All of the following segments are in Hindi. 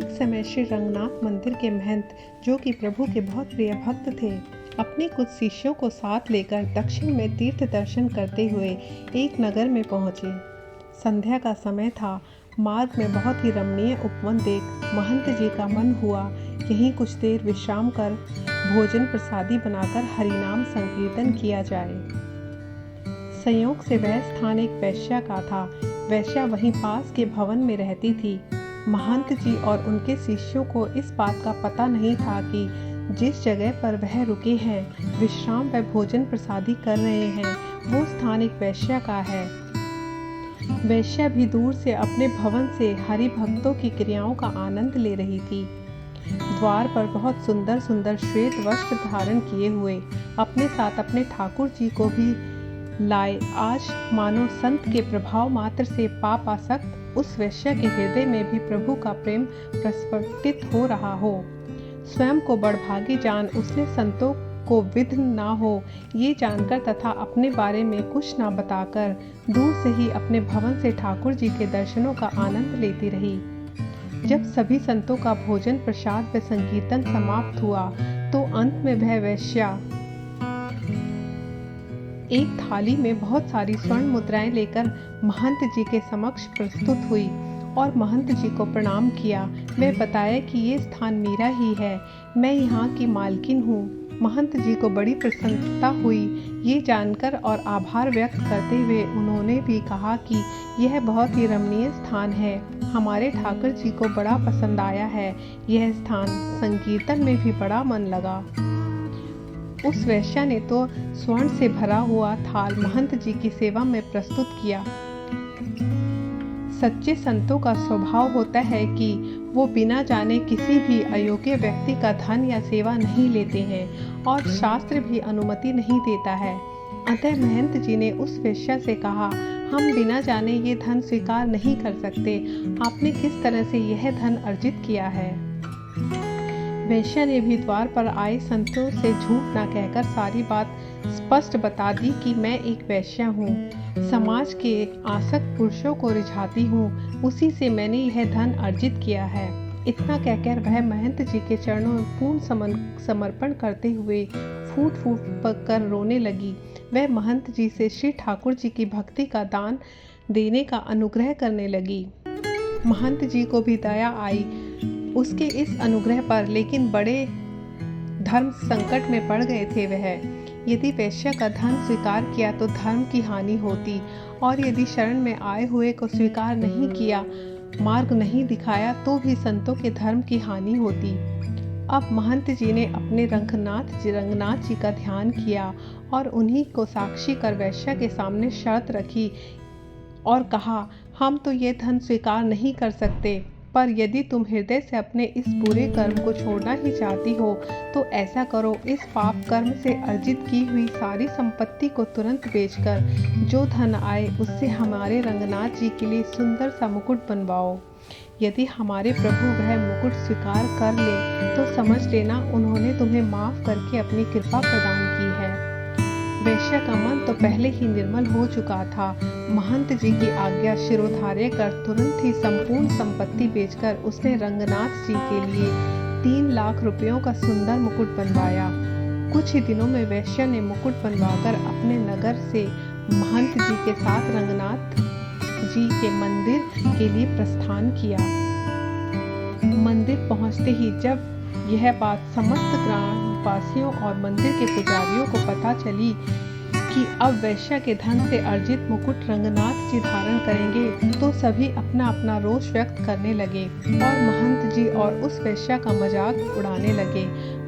एक समय श्री रंगनाथ मंदिर के महंत, जो कि प्रभु के बहुत प्रिय भक्त थे, अपने कुछ शिष्यों को साथ लेकर दक्षिण में तीर्थ दर्शन करते हुए एक नगर में पहुँचे। संध्या का समय था। मार्ग में बहुत ही रमणीय उपवन देख महंत जी का मन हुआ यहीं कुछ देर विश्राम कर भोजन प्रसादी बनाकर हरिनाम संकीर्तन किया जाए। संयोग से वह स्थान एक वैश्या का था। वैश्या वहीं पास के भवन में रहती थी। महंत जी और उनके शिष्यों को इस बात का पता नहीं था कि जिस जगह पर वह रुके हैं, विश्राम व भोजन प्रसादी कर रहे हैं, वो स्थान एक वैश्या का है। वैश्या भी दूर से अपने भवन से हरि भक्तों की क्रियाओं का आनंद ले रही थी। द्वार पर बहुत सुंदर सुंदर श्वेत वस्त्र धारण किए हुए अपने साथ अपने ठाकुर जी को भी लाए आज मानो संत के प्रभाव मात्र से पाप आसक्त उस वैश्या के हृदय में भी प्रभु का प्रेम प्रस्फुटित हो रहा हो। स्वयं को बड़भागी जान उसने संतों को विघ्न ना हो ये जानकर तथा अपने बारे में कुछ ना बताकर दूर से ही अपने भवन से ठाकुर जी के दर्शनों का आनंद लेती रही। जब सभी संतों का भोजन प्रसाद व संकीर्तन समाप्त हुआ तो अंत में वह वैश्या एक थाली में बहुत सारी स्वर्ण मुद्राएं लेकर महंत जी के समक्ष प्रस्तुत हुई और महंत जी को प्रणाम किया। मैं बताया कि ये स्थान मेरा ही है, मैं यहाँ की मालकिन हूँ। महंत जी को बड़ी प्रसन्नता हुई ये जानकर और आभार व्यक्त करते हुए उन्होंने भी कहा कि यह बहुत ही रमणीय स्थान है, हमारे ठाकुर जी को बड़ा पसंद आया है यह स्थान। संकीर्तन में भी बड़ा मन लगा। उस वैश्या ने तो स्वर्ण से भरा हुआ थाल महंत जी की सेवा में प्रस्तुत किया। सच्चे संतों का स्वभाव होता है कि वो बिना जाने किसी भी अयोग्य व्यक्ति का धन या सेवा नहीं लेते हैं और शास्त्र भी अनुमति नहीं देता है। अतः महंत जी ने उस वैश्या से कहा, हम बिना जाने ये धन स्वीकार नहीं कर सकते, आपने किस तरह से यह धन अर्जित किया है। वैश्या ने भी द्वार पर आए संतों से झूठ न कहकर सारी बात स्पष्ट बता दी कि मैं एक वैश्या हूँ, समाज के आसक्त पुरुषों को रिझाती हूँ, उसी से मैंने यह धन अर्जित किया है। इतना कहकर वह महंत जी के चरणों में पूर्ण समर्पण करते हुए फूट फूट कर रोने लगी। वह महंत जी से श्री ठाकुर जी की भक्ति का दान देने का अनुग्रह करने लगी। महंत जी को भी दया आई उसके इस अनुग्रह पर, लेकिन बड़े धर्म संकट में पड़ गए थे वह। यदि वैश्य का धन स्वीकार किया तो धर्म की हानि होती और यदि शरण में आए हुए को स्वीकार नहीं किया, मार्ग नहीं दिखाया तो भी संतों के धर्म की हानि होती। अब महंत जी ने अपने रंगनाथ जी का ध्यान किया और उन्हीं को साक्षी कर वैश्य के सामने शर्त रखी और कहा, हम तो ये धन स्वीकार नहीं कर सकते, पर यदि तुम हृदय से अपने इस बुरे कर्म को छोड़ना ही चाहती हो तो ऐसा करो, इस पाप कर्म से अर्जित की हुई सारी संपत्ति को तुरंत बेचकर जो धन आए उससे हमारे रंगनाथ जी के लिए सुंदर सा मुकुट बनवाओ। यदि हमारे प्रभु वह मुकुट स्वीकार कर ले तो समझ लेना उन्होंने तुम्हें माफ करके अपनी कृपा प्रदान की है। वैश्या का मन तो पहले ही निर्मल हो चुका था। महंत जी की आज्ञा शिरोधार्य कर तुरंत ही संपूर्ण संपत्ति बेचकर उसने रंगनाथ जी के लिए 3 लाख रुपयों का सुंदर मुकुट बनवाया। कुछ ही दिनों में वैश्या ने मुकुट बनवाकर अपने नगर से महंत जी के साथ रंगनाथ जी के मंदिर के लिए प्रस्थान किया। मंदिर पहुंचते ही जब यह बात समस्त ग्रामवासियों और मंदिर के पुजारियों को पता चली कि अब वैश्या के धन से अर्जित मुकुट रंगनाथ जी धारण करेंगे तो सभी अपना अपना रोष व्यक्त करने लगे और महंत जी और उस वैश्या का मजाक उड़ाने लगे।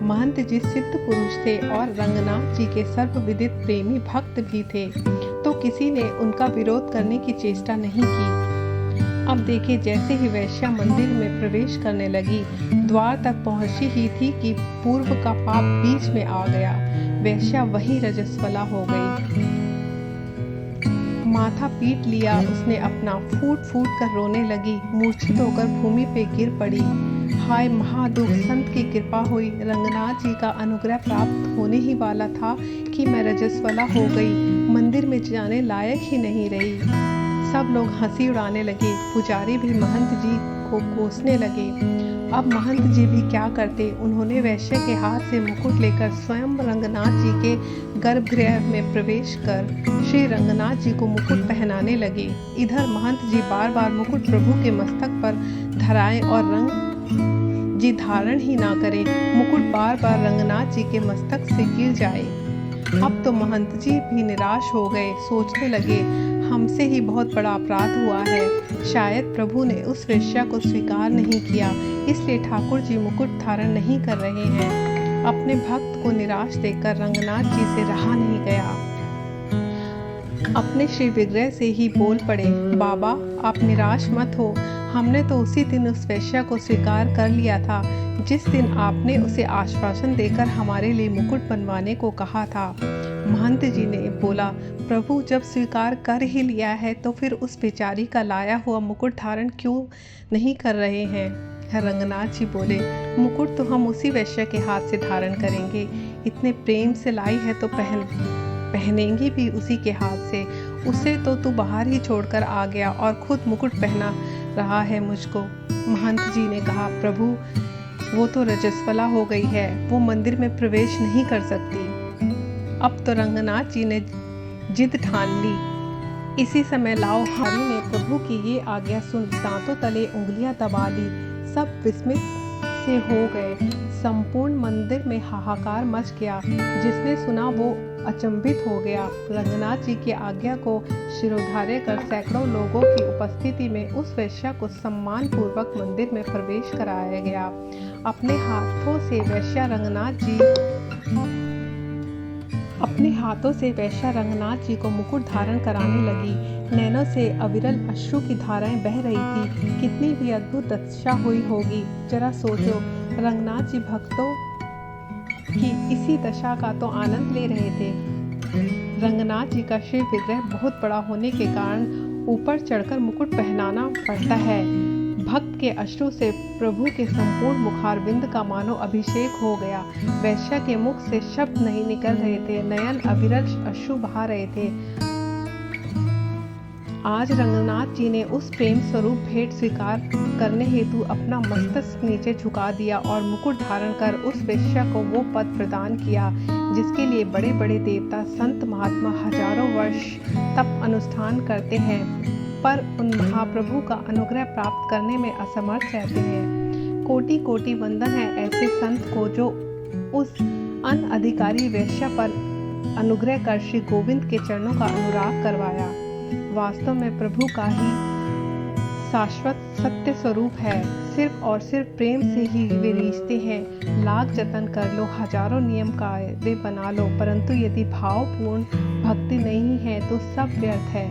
महंत जी सिद्ध पुरुष थे और रंगनाथ जी के सर्वविदित प्रेमी भक्त भी थे, तो किसी ने उनका विरोध करने की चेष्टा नहीं की। अब देखे जैसे ही वैश्या मंदिर में प्रवेश करने लगी, द्वार तक पहुंची ही थी कि पूर्व का पाप बीच में आ गया। वैश्या वही रजस्वला हो गई। माथा पीट लिया उसने अपना, फूट फूट कर रोने लगी, मूर्छित होकर भूमि पे गिर पड़ी। हाय महादुख, संत की कृपा हुई, रंगनाथ जी का अनुग्रह प्राप्त होने ही वाला था कि मैं रजस्वला हो गई, मंदिर में जाने लायक ही नहीं रही। सब लोग हंसी उड़ाने लगे। पुजारी भी महंत जी को कोसने लगे। अब महंत जी भी क्या करते, उन्होंने वैश्य के हाथ से मुकुट लेकर स्वयं रंगनाथ जी के गर्भगृह में प्रवेश कर श्री रंगनाथ जी को मुकुट पहनाने लगे। इधर महंत जी बार बार मुकुट प्रभु के मस्तक पर धराएं और रंग जी धारण ही ना करे, मुकुट बार बार रंगनाथ जी के मस्तक से गिर जाए। अब तो महंत जी भी निराश हो गए, सोचने लगे हमसे ही बहुत बड़ा अपराध हुआ है। शायद प्रभु ने उस वेश्या को स्वीकार नहीं किया, इसलिए ठाकुर जी मुकुट धारण नहीं कर रहे हैं। अपने भक्त को निराश देखकर रंगनाथ जी से रहा नहीं गया। अपने श्री विग्रह से ही बोल पड़े, बाबा आप निराश मत हो, हमने तो उसी दिन उस वेश्या को स्वीकार कर लिया था जिस दिन आपने उसे आश्वासन देकर हमारे लिए मुकुट बनवाने को कहा था। महंत जी ने बोला, प्रभु जब स्वीकार कर ही लिया है तो फिर उस बेचारी का लाया हुआ मुकुट धारण क्यों नहीं कर रहे हैं। रंगनाथ जी बोले, मुकुट तो हम उसी वैश्य के हाथ से धारण करेंगे, इतने प्रेम से लाई है तो पहनेंगे भी उसी के हाथ से। उसे तो तू बाहर ही छोड़कर आ गया और खुद मुकुट पहना रहा है मुझको। महंत जी ने कहा, प्रभु वो तो रजस्वला हो गई है, वो मंदिर में प्रवेश नहीं कर सकती। अब तो रंगनाथ जी ने जिद ठान ली। इसी समय लाओ हारी ने प्रभु की ये आज्ञा सुन दांतों तले उंगलियां दबा ली। सब विस्मित से हो गए। संपूर्ण मंदिर में हाहाकार मच गया। जिसने सुना वो अचंभित हो गया। रंगनाथ जी की आज्ञा को शिरोधार्य कर सैकड़ों लोगों की उपस्थिति में उस वेश्या को सम्मान पूर्वक मंदिर में प्रवेश कराया गया। अपने हाथों से वेश्या रंगनाथ जी को मुकुट धारण कराने लगी। नैनों से अविरल अश्रु की धाराएं बह रही थी। कितनी भी अद्भुत दशा हुई होगी, जरा सोचो। रंगनाथ जी भक्तों की इसी दशा का तो आनंद ले रहे थे। रंगनाथ जी का शिव विग्रह बहुत बड़ा होने के कारण ऊपर चढ़कर मुकुट पहनाना पड़ता है। भक्त के अश्रु से प्रभु के संपूर्ण मुखारविंद का मानो अभिषेक हो गया। वैश्या के मुख से शब्द नहीं निकल रहे थे, नयन अविरल अश्रु बहा रहे थे। आज रंगनाथ जी ने उस प्रेम स्वरूप भेंट स्वीकार करने हेतु अपना मस्तक नीचे झुका दिया और मुकुट धारण कर उस वेश्या को वो पद प्रदान किया जिसके लिए बड़े बड़े देवता संत महात्मा हजारों वर्ष तप अनुष्ठान करते हैं, पर उन महाप्रभु का अनुग्रह प्राप्त करने में असमर्थ रहते हैं। कोटि कोटि वंदन है ऐसे संत को जो उस अनधिकारी वेश्या पर अनुग्रह कर श्री गोविंद के चरणों का अनुराग करवाया। वास्तव में प्रभु का ही शाश्वत सत्य स्वरूप है। सिर्फ और सिर्फ प्रेम से ही वे रिश्ते हैं। लाख जतन कर लो, हजारों नियम कायदे बना लो, परंतु यदि भावपूर्ण भक्ति नहीं है तो सब व्यर्थ है।